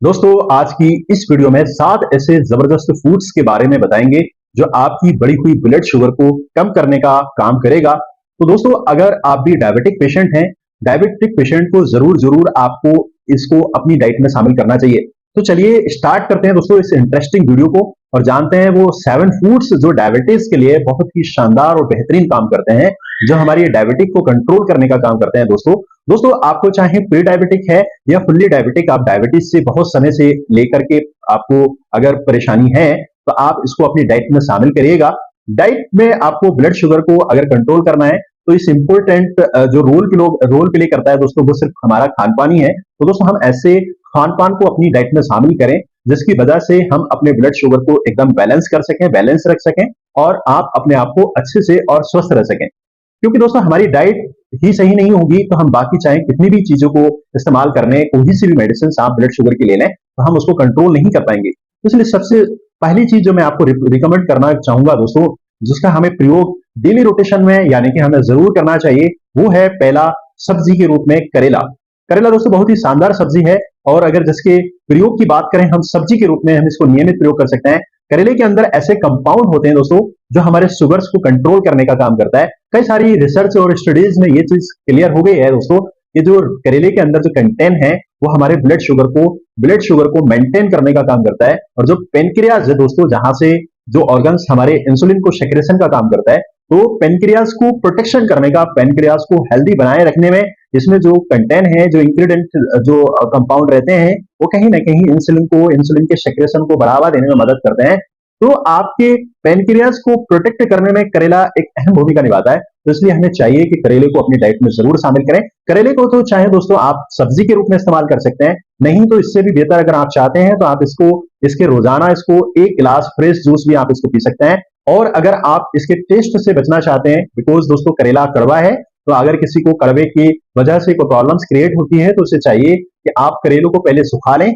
दोस्तों आज की इस वीडियो में 7 ऐसे जबरदस्त फूड्स के बारे में बताएंगे जो आपकी बढ़ी हुई ब्लड शुगर को कम करने का काम करेगा। तो दोस्तों अगर आप भी डायबिटिक पेशेंट हैं, डायबिटिक पेशेंट को जरूर जरूर आपको इसको अपनी डाइट में शामिल करना चाहिए। तो चलिए स्टार्ट करते हैं दोस्तों इस इंटरेस्टिंग वीडियो को और जानते हैं वो 7 फूड्स जो डायबिटीज के लिए बहुत ही शानदार और बेहतरीन काम करते हैं, जो हमारी डायबिटिक को कंट्रोल करने का काम करते हैं। दोस्तों दोस्तों आपको चाहे प्री डायबिटिक है या फुल्ली डायबिटिक, आप डायबिटीज से बहुत समय से लेकर के आपको अगर परेशानी है तो आप इसको अपनी डाइट में शामिल करिएगा। डाइट में आपको ब्लड शुगर को अगर कंट्रोल करना है तो इस इंपॉर्टेंट जो रोल प्ले करता है दोस्तों, वो सिर्फ हमारा खान पान ही है। तो दोस्तों हम ऐसे खान पान को अपनी डाइट में शामिल करें जिसकी वजह से हम अपने ब्लड शुगर को एकदम बैलेंस कर सकें, बैलेंस रख सकें और आप अपने आप को अच्छे से और स्वस्थ रह सकें। क्योंकि दोस्तों हमारी डाइट ही सही नहीं होगी तो हम बाकी चाहे कितनी भी चीजों को इस्तेमाल करने, कोई सी भी मेडिसिन आप ब्लड शुगर की ले लें तो हम उसको कंट्रोल नहीं कर पाएंगे। इसलिए सबसे पहली चीज जो मैं आपको रिकमेंड करना चाहूंगा दोस्तों, जिसका हमें प्रयोग डेली रोटेशन में यानी कि हमें जरूर करना चाहिए, वो है पहला सब्जी के रूप में करेला। करेला दोस्तों बहुत ही शानदार सब्जी है और अगर जिसके प्रयोग की बात करें हम सब्जी के रूप में, हम इसको नियमित प्रयोग कर सकते हैं। करेले के अंदर ऐसे कंपाउंड होते हैं दोस्तों जो हमारे शुगर्स को कंट्रोल करने का काम करता है। कई सारी रिसर्च और स्टडीज में ये चीज क्लियर हो गई है दोस्तों, ये जो करेले के अंदर जो कंटेंट है वो हमारे ब्लड शुगर को मेंटेन करने का काम करता है। और जो पेनक्रियाज है दोस्तों, जहां से जो ऑर्गन्स हमारे इंसुलिन को सेक्रेशन का काम करता है, तो पेनक्रियाज को प्रोटेक्शन करने का, पेनक्रियाज को हेल्दी बनाए रखने में इसमें जो कंटेंट है, जो इंग्रेडिएंट, जो कंपाउंड रहते हैं, वो कहीं ना कहीं इंसुलिन के सेक्रेशन को बढ़ावा देने में मदद करते हैं। तो आपके पेनक्रियाज को प्रोटेक्ट करने में करेला एक अहम भूमिका निभाता है। तो इसलिए हमें चाहिए कि करेले को अपनी डाइट में जरूर शामिल करें। करेले को तो चाहे दोस्तों आप सब्जी के रूप में इस्तेमाल कर सकते हैं, नहीं तो इससे भी बेहतर अगर आप चाहते हैं तो आप इसके रोजाना इसको 1 गिलास फ्रेश जूस भी आप इसको पी सकते हैं। और अगर आप इसके टेस्ट से बचना चाहते हैं, बिकॉज दोस्तों करेला कड़वा है, तो अगर किसी को कड़वे की वजह से कोई प्रॉब्लम्स क्रिएट होती है तो उसे चाहिए कि आप करेलों को पहले सुखा लें।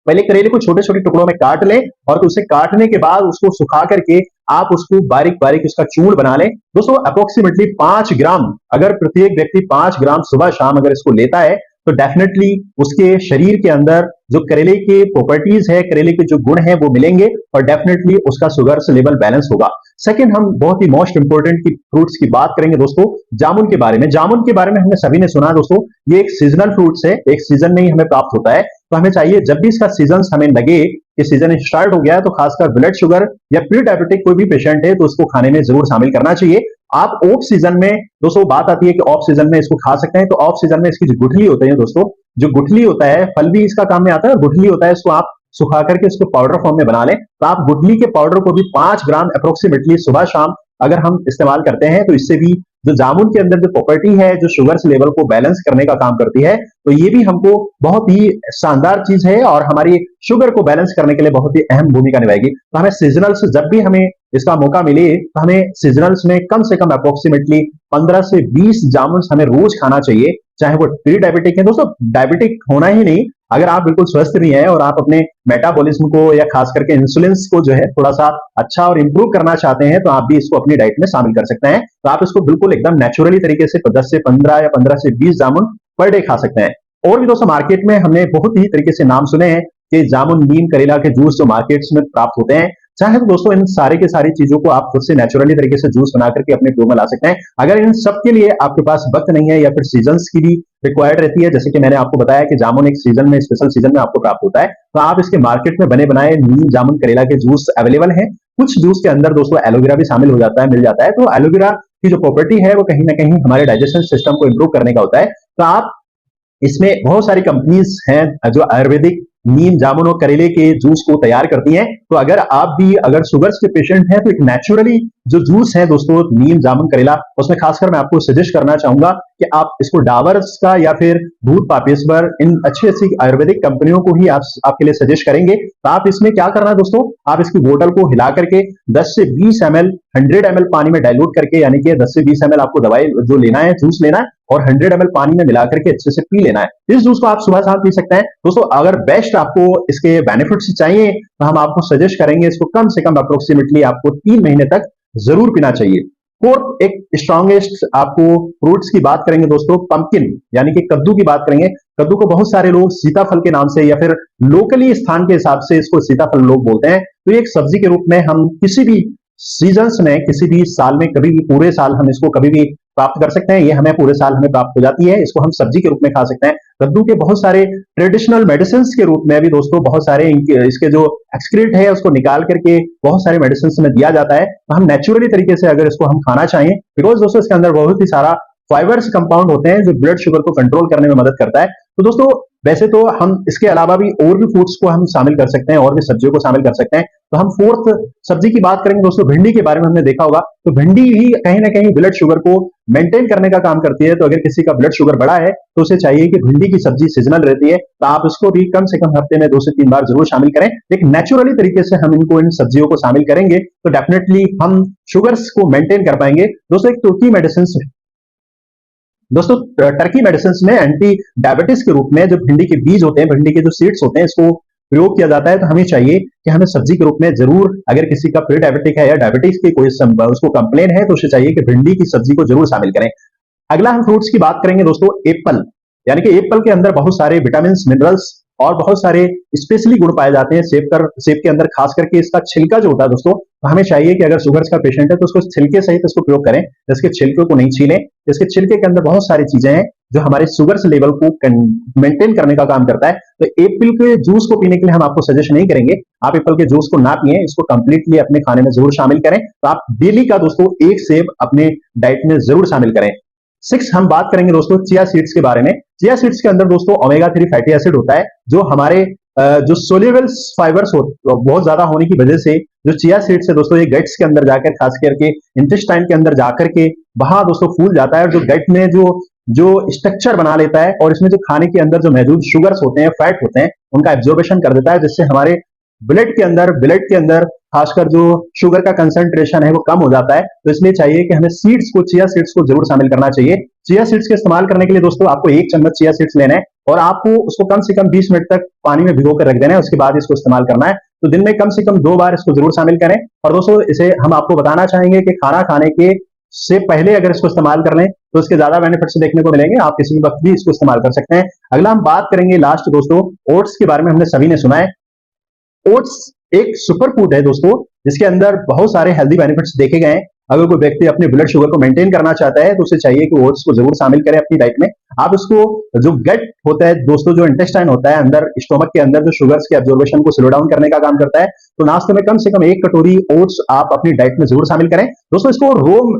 पहले करेले को छोटे छोटे टुकड़ों में काट लें और उसे काटने के बाद उसको सुखा करके आप उसको बारीक बारीक उसका चूर्ण बना लें। दोस्तों अप्रोक्सीमेटली 5 ग्राम, अगर प्रत्येक व्यक्ति 5 ग्राम सुबह शाम अगर इसको लेता है तो डेफिनेटली उसके शरीर के अंदर जो करेले के प्रॉपर्टीज है, करेले के जो गुण है वो मिलेंगे और डेफिनेटली उसका शुगर लेवल बैलेंस होगा। सेकंड, हम बहुत ही मोस्ट इंपोर्टेंट की फ्रूट्स की बात करेंगे दोस्तों, जामुन के बारे में। जामुन के बारे में हमने सभी ने सुना दोस्तों, ये एक सीजनल फ्रूट्स है, एक सीजन में ही हमें प्राप्त होता है। तो हमें चाहिए जब भी इसका सीजन हमें लगे कि सीजन स्टार्ट हो गया है, तो खासकर ब्लड शुगर या प्री डायबिटिक कोई भी पेशेंट है तो उसको खाने में जरूर शामिल करना चाहिए। आप ऑफ सीजन में, दोस्तों बात आती है कि ऑफ सीजन में इसको खा सकते हैं, तो ऑफ सीजन में इसकी जो गुठली होते हैं दोस्तों, जो गुठली होता है, फल भी इसका काम में आता है और गुठली होता है, इसको आप सुखा करके इसको पाउडर फॉर्म में बना लें। तो आप गुठली के पाउडर को भी 5 ग्राम अप्रोक्सीमेटली सुबह शाम अगर हम इस्तेमाल करते हैं तो इससे भी जो जामुन के अंदर जो प्रॉपर्टी है, जो शुगर लेवल को बैलेंस करने का काम करती है, तो ये भी हमको बहुत ही शानदार चीज है और हमारी शुगर को बैलेंस करने के लिए बहुत ही अहम भूमिका निभाएगी। तो हमें सीजनल्स, जब भी हमें इसका मौका मिले तो हमें सीजनल्स में कम से कम अप्रोक्सीमेटली 15 से 20 जामुन हमें रोज खाना चाहिए, चाहे वो प्री डायबिटिक है। दोस्तों डायबिटिक होना ही नहीं, अगर आप बिल्कुल स्वस्थ भी हैं और आप अपने मेटाबॉलिज्म को या खास करके इंसुलिन को जो है थोड़ा सा अच्छा और इंप्रूव करना चाहते हैं, तो आप भी इसको अपनी डाइट में शामिल कर सकते हैं। तो आप इसको बिल्कुल एकदम नेचुरली तरीके से 10 से 15 या 15 से 20 जामुन पर डे खा सकते हैं। और भी दोस्तों मार्केट में हमने बहुत ही तरीके से नाम सुने हैं कि जामुन, नीम, करेला के जूस जो मार्केट्स में प्राप्त होते हैं, चाहे तो दोस्तों इन सारे के सारी चीजों को आप खुद से नेचुरली तरीके से जूस बना करके अपने प्रयोग में ला सकते हैं। अगर इन सब के लिए आपके पास वक्त नहीं है या फिर सीजन्स की भी रिक्वायर्ड रहती है, जैसे कि मैंने आपको बताया कि जामुन एक सीजन में, स्पेशल सीजन में आपको प्राप्त होता है, तो आप इसके मार्केट में बने बनाए नीम, जामुन, करेला के जूस अवेलेबल है। कुछ जूस के अंदर दोस्तों एलोवेरा भी शामिल हो जाता है, मिल जाता है। तो एलोवेरा की जो प्रॉपर्टी है वो कहीं ना कहीं हमारे डाइजेशन सिस्टम को इंप्रूव करने का होता है। तो आप इसमें बहुत सारी कंपनीज हैं जो आयुर्वेदिक नीम, जामुन और करेले के जूस को तैयार करती हैं। तो अगर आप भी अगर शुगर्स के पेशेंट हैं तो एक नेचुरली जो जूस है दोस्तों नीम, जामुन, करेला, उसमें खासकर मैं आपको सजेस्ट करना चाहूंगा कि आप इसको डावर्स का या फिर दूध पापेश्वर, इन अच्छी अच्छी आयुर्वेदिक कंपनियों को ही आपके लिए सजेस्ट करेंगे। तो आप इसमें क्या करना है दोस्तों, आप इसकी बोतल को हिला करके 10 से 20 ml 100 ml पानी में डाइल्यूट करके, यानी कि 10 से 20 ml आपको दवाई जो लेना है, जूस लेना है और 100 ml पानी में मिला करके अच्छे से पी लेना है। इस जूस को आप सुबह शाम पी सकते हैं। दोस्तों अगर बेस्ट आपको इसके बेनिफिट्स चाहिए तो हम आपको सजेस्ट करेंगे इसको कम से कम अप्रोक्सीमेटली आपको 3 महीने तक जरूर पीना चाहिए। फोर्थ एक स्ट्रॉन्गेस्ट आपको फ्रूट्स की बात करेंगे दोस्तों, पंपकिन यानी कि कद्दू की बात करेंगे। कद्दू को बहुत सारे लोग सीताफल के नाम से या फिर लोकली स्थान के हिसाब से इसको सीताफल लोग बोलते हैं। तो ये एक सब्जी के रूप में हम किसी भी सीजन्स में, किसी भी साल में, कभी भी पूरे साल हम इसको कभी भी प्राप्त कर सकते हैं। ये हमें पूरे साल हमें प्राप्त हो जाती है। इसको हम सब्जी के रूप में खा सकते हैं। कद्दू के बहुत सारे ट्रेडिशनल मेडिसिन के रूप में भी दोस्तों बहुत सारे इसके जो एक्सक्रीट है उसको निकाल करके बहुत सारे मेडिसिन में दिया जाता है। तो हम नेचुरली तरीके से अगर इसको हम खाना चाहें, बिकॉज दोस्तों इसके अंदर बहुत ही सारा फाइबर्स कंपाउंड होते हैं जो ब्लड शुगर को कंट्रोल करने में मदद करता है। तो दोस्तों वैसे तो हम इसके अलावा भी और भी फूड्स को हम शामिल कर सकते हैं और भी सब्जियों को शामिल कर सकते हैं। तो हम फोर्थ सब्जी की बात करेंगे दोस्तों, भिंडी के बारे में हमने देखा होगा। तो भिंडी भी कहीं ना कहीं ब्लड शुगर को मेंटेन करने का काम करती है। तो अगर किसी का ब्लड शुगर बढ़ा है तो उसे चाहिए कि भिंडी की सब्जी सीजनल रहती है, तो आप इसको भी कम से कम हफ्ते में 2 से 3 बार जरूर शामिल करें। एक नेचुरली तरीके से हम इन सब्जियों को शामिल करेंगे तो डेफिनेटली हम शुगर्स को मेंटेन कर पाएंगे। दोस्तों एक तुर्की मेडिसिन दोस्तों टर्की मेडिसिन में एंटी डायबिटीज के रूप में जो भिंडी के बीज होते हैं, भिंडी के जो सीड्स होते हैं, इसको प्रयोग किया जाता है। तो हमें चाहिए कि हमें सब्जी के रूप में जरूर, अगर किसी का प्री डायबिटिक है या डायबिटीज की कोई उसको कंप्लेन है तो उसे चाहिए कि भिंडी की सब्जी को जरूर शामिल करें। अगला हम फ्रूट्स की बात करेंगे दोस्तों, एप्पल। यानी कि एप्पल के अंदर बहुत सारे विटामिन, मिनरल्स और बहुत सारे स्पेशली गुण पाए जाते हैं। सेब के अंदर खास करके इसका छिलका जो होता है दोस्तों, तो हमें चाहिए कि अगर शुगर का पेशेंट है तो उसको छिलके सहित इसको प्रयोग करें। इसके छिलके को नहीं छीलें। इसके छिलके के अंदर बहुत सारी चीजें हैं जो हमारे शुगर लेवल को मेंटेन करने का काम करता है। तो एप्पल के जूस को पीने के लिए हम आपको सजेस्ट नहीं करेंगे। आप एप्पल के जूस को ना पिए, इसको कंप्लीटली अपने खाने में जरूर शामिल करें। तो आप डेली का दोस्तों एक सेब अपने डाइट में जरूर शामिल करें। 6 हम बात करेंगे दोस्तों चिया सीड्स के बारे में। चिया सीड्स के अंदर दोस्तों ओमेगा 3 फैटी एसिड होता है जो हमारे जो सोल्यूबल फाइबर्स बहुत ज्यादा होने की वजह से जो चिया सीड्स है दोस्तों, ये गट्स के अंदर जाकर, खास करके इंटेस्टाइन के अंदर जाकर के वहां दोस्तों फूल जाता है और जो गट में जो जो स्ट्रक्चर बना लेता है और इसमें जो खाने के अंदर जो मौजूद शुगर्स होते हैं, फैट होते हैं, उनका एब्जॉर्बेशन कर देता है, जिससे हमारे ब्लड के अंदर खासकर जो शुगर का कंसंट्रेशन है वो कम हो जाता है। तो इसलिए चाहिए कि हमें चिया सीड्स को जरूर शामिल करना चाहिए। चिया सीड्स के इस्तेमाल करने के लिए दोस्तों आपको 1 चम्मच चिया सीड्स लेना है और आपको उसको कम से कम 20 मिनट तक पानी में भिगो कर रख देना है। उसके बाद इसको इस्तेमाल करना है। तो दिन में कम से कम 2 बार इसको जरूर शामिल करें। और दोस्तों इसे हम आपको बताना चाहेंगे कि खाना खाने के से पहले अगर इसको इस्तेमाल कर लें तो इसके ज्यादा बेनिफिट्स देखने को मिलेंगे। आप किसी भी वक्त भी इसको इस्तेमाल कर सकते हैं। अगला हम बात करेंगे लास्ट दोस्तों, ओट्स के बारे में। हमने सभी ने सुना है ओट्स एक सुपर फूड है दोस्तों, जिसके अंदर बहुत सारे हेल्दी बेनिफिट्स देखे गए हैं। अगर कोई व्यक्ति अपने ब्लड शुगर को मेंटेन करना चाहता है तो उसे चाहिए कि ओट्स को जरूर शामिल करें अपनी डाइट में। आप उसको जो गट होता है दोस्तों, जो इंटेस्टाइन होता है अंदर स्टोमक के अंदर, जो शुगर्स के एब्जॉर्बेशन को स्लो डाउन करने का काम करता है। तो नाश्ते में कम से कम 1 कटोरी ओट्स आप अपनी डाइट में जरूर शामिल करें दोस्तों। इसको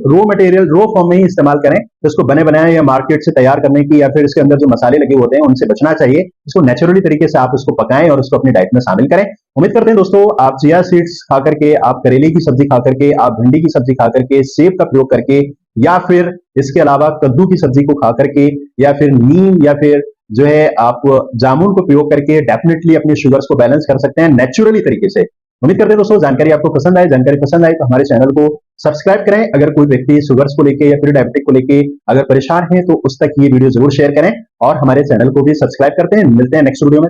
रो मटेरियल, रो फॉर्म में ही इस्तेमाल करें। तो इसको बने बनाए या मार्केट से तैयार करने की या फिर इसके अंदर जो मसाले लगे होते हैं उनसे बचना चाहिए। इसको नेचुरली तरीके से आप इसको पकाएं और इसको अपनी डाइट में शामिल करें। उम्मीद करते हैं दोस्तों आप चिया सीड्स खा करके, आप करेले की सब्जी खा करके, आप भिंडी की सब्जी खा करके, सेब का प्रयोग करके, या फिर इसके अलावा कद्दू की सब्जी को खा करके, या फिर नीम, या फिर जो है आप जामुन को प्रयोग करके डेफिनेटली अपने शुगर्स को बैलेंस कर सकते हैं नेचुरली तरीके से। उम्मीद करते हैं दोस्तों जानकारी आपको पसंद आए। जानकारी पसंद आए तो हमारे चैनल को सब्सक्राइब करें। अगर कोई व्यक्ति शुगर्स को लेके या फिर डायबिटिक को लेके अगर परेशान है तो उस तक ये वीडियो जरूर शेयर करें और हमारे चैनल को भी सब्सक्राइब करते हैं। मिलते हैं नेक्स्ट वीडियो में।